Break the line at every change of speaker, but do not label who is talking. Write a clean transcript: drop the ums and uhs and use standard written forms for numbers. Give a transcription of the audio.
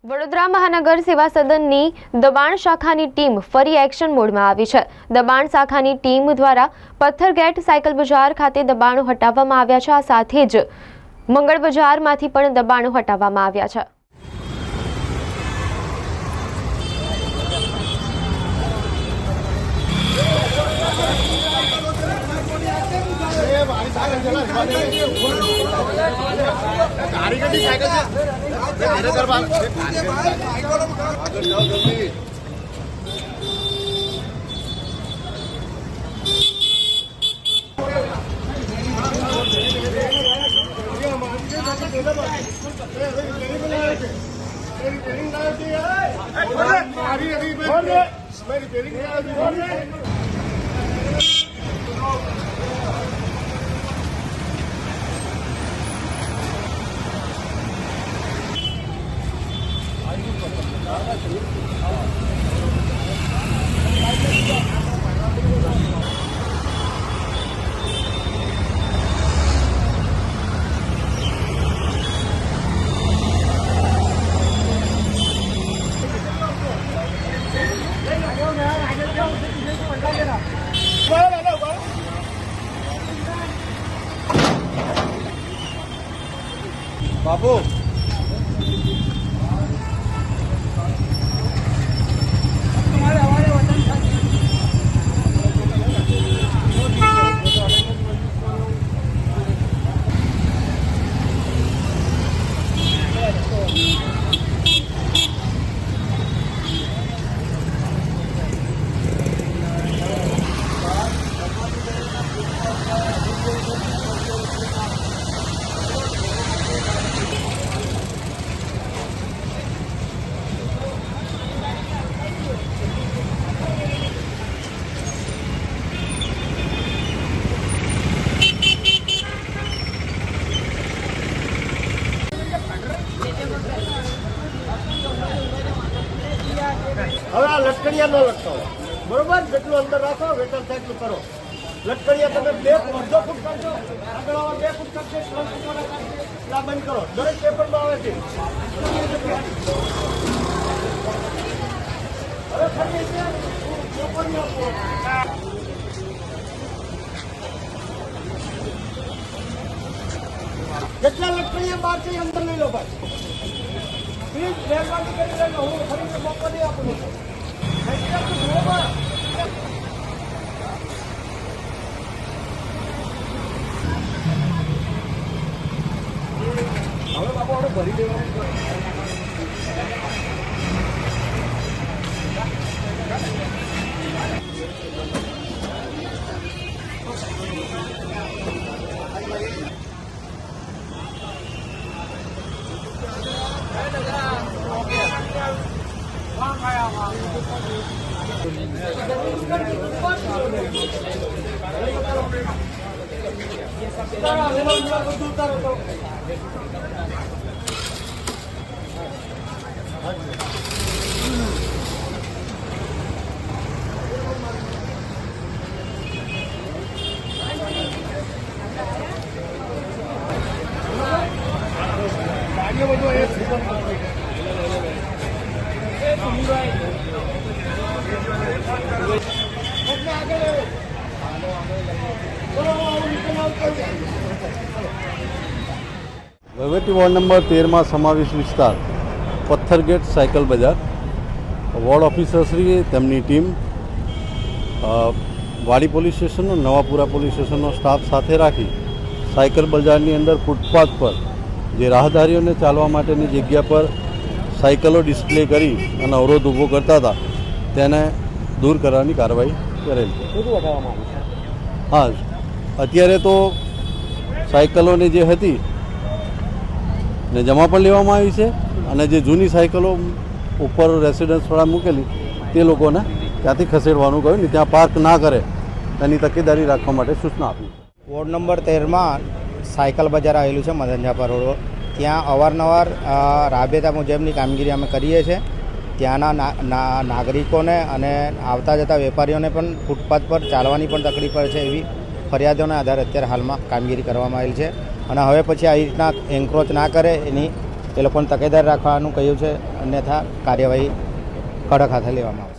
વડોદરા મહાનગર સેવા સદનની દબાણ શાખાની ટીમ ફરી એક્શન મોડમાં આવી છે। દબાણ શાખાની ટીમ દ્વારા પથ્થરગેટ સાયકલ બજાર ખાતે દબાણો હટાવવામાં આવ્યા છે। આ સાથે જ મંગળ બજારમાંથી પણ દબાણો હટાવવામાં આવ્યા છે।
बाबू હવે આ લટકડિયા ન લટકાવો, બરોબર? જેટલું અંદર રાખો વેટર સાઈડ કરો। લટકડિયા તમે 2 અડધો ફૂટ કરજો, આગળ 2 ફૂટ કરશે, 3 ફૂટ વાળા કરશે, આ બંધ કરો। દરેક પેપરમાં આવે છે। હવે ફરી લોકોની આપો। જેટલા લટકડિયા બહાર છે અંદર લઈ લો ભાઈ, પ્લીઝ મહેરબાની કરી લેજો। હું ફરીને મોકો નહીં આપું છું। હવે બાપુ આપણે ભરી દેવાનું। વહીવટી વોર્ડ નંબર 13 સમાવેશ વિસ્તાર પથ્થરગેટ સાયકલ બજાર, વોર્ડ ઓફિસરશ્રીએ તેમની ટીમ વાડી પોલીસ સ્ટેશનનો, નવાપુરા પોલીસ સ્ટેશનનો સ્ટાફ સાથે રાખી સાયકલ બજારની અંદર ફૂટપાથ પર જે રાહદારીઓને ચાલવા માટેની જગ્યા પર સાયકલો ડિસ્પ્લે કરી અને અવરોધ ઊભો કરતા હતા તેને દૂર કરવાની કાર્યવાહી કરેલ છે। હા, અત્યારે તો સાયકલોની જે હતી ને જમા પણ લેવામાં આવી છે અને જે જૂની સાયકલો ઉપર રેસિડન્સવાળા મૂકેલી તે લોકોને ત્યાંથી ખસેડવાનું કહ્યું ને ત્યાં પાર્ક ના કરે તેની તકેદારી રાખવા માટે સૂચના આપી।
વોર્ડ નંબર 13માં સાયકલ બજાર આવેલું છે મદનજાપા રોડ, ત્યાં અવારનવાર રાબેતા મુજબની કામગીરી અમે કરીએ છીએ। ત્યાંના નાગરિકોને અને આવતા જતા વેપારીઓને પણ ફૂટપાથ પર ચાલવાની પણ તકલીફ પડે છે એવી ફરિયાદોના આધારે અત્યારે હાલમાં કામગીરી કરવામાં આવેલી છે અને હવે પછી આવી રીતના એન્ક્રોચ ના કરે એની એ લોકોને તકેદાર રાખવાનું કહ્યું છે, અન્યથા કાર્યવાહી કડક હાથે લેવામાં આવશે.